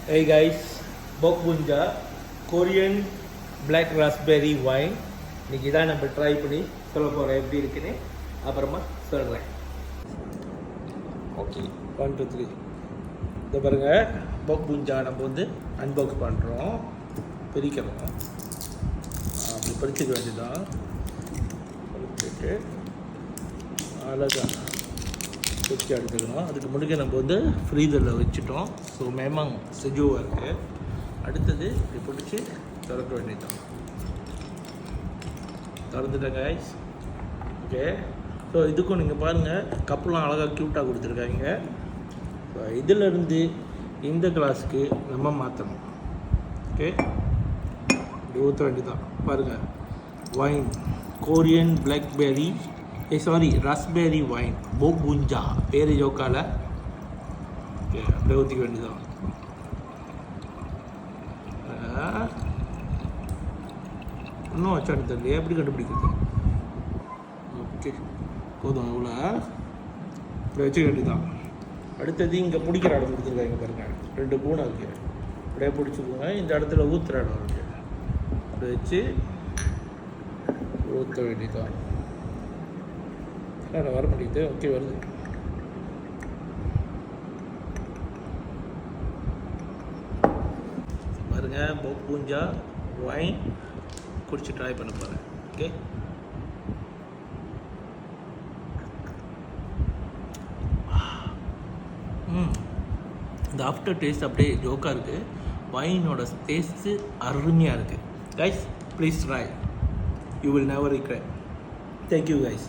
Hey guys, Bok Bunja Korean Black Raspberry Wine. இன்னைக்கு தான் நம்ம ட்ரை பண்ணி சொல்ல போகிறோம் எப்படி இருக்குன்னு அப்புறமா சொல்கிறேன். ஓகே 1 2 3 இதை பாருங்கள், Bok Bunja நம்ம வந்து அன்பாக்ஸ் பண்ணுறோம், பிரிக்கிறோம். அப்படி பிரிச்சுக்க வேண்டியதான். பிரிச்சுட்டு அழகாக பிரித்து எடுத்துக்கணும். அதுக்கு முன்னாடி நம்ம வந்து ஃப்ரீசரில் வச்சுட்டோம். ஸோ மேமாங் செஜுவாக இருக்குது. அடுத்தது இப்படி பிடிச்சி திறக்க வேண்டியதான். திறந்துட்டேன் கைஸ். ஓகே, ஸோ இதுக்கும் நீங்கள் பாருங்கள், கப்பெலாம் அழகாக க்யூட்டாக கொடுத்துருக்காங்க. ஸோ இதிலேருந்து இந்த கிளாஸுக்கு நம்ம மாற்றணும். ஓகே, இப்படி ஊற்ற வேண்டியதான். பாருங்கள், wine Korean blackberry raspberry wine போக் புஞ்சா பேர் ஜோக்கால. ஓகே, அப்படியே ஊற்றிக்க வேண்டியதான். இன்னும் வச்சாட்டு தெரியல, எப்படி கண்டுபிடிக்கிறது? ஓகே, போதும் இவ்வளோ. இப்படி வச்சுக்க வேண்டியதான். அடுத்தது இங்கே பிடிக்கிற இடம் கொடுத்துருக்காங்க பாருங்கள், 2 பூனை இருக்குது. அப்படியே பிடிச்சிக்கோங்க. இந்த இடத்துல ஊற்றுற இடம் இருக்குது, அப்படி வச்சு ஊற்ற வேண்டியதான். வர மாட்டேங்குது. ஓகே, வருது. பாருங்க, போக் புஞ்சா வைன் குடிச்சு ட்ரை பண்ண போகிறேன். ஓகே, இந்த ஆஃப்டர் டேஸ்ட் அப்படியே ஜோக்காக இருக்குது. வைனோட டேஸ்ட்டு அருமையாக இருக்குது. Guys, please try, you will never regret. Thank you guys.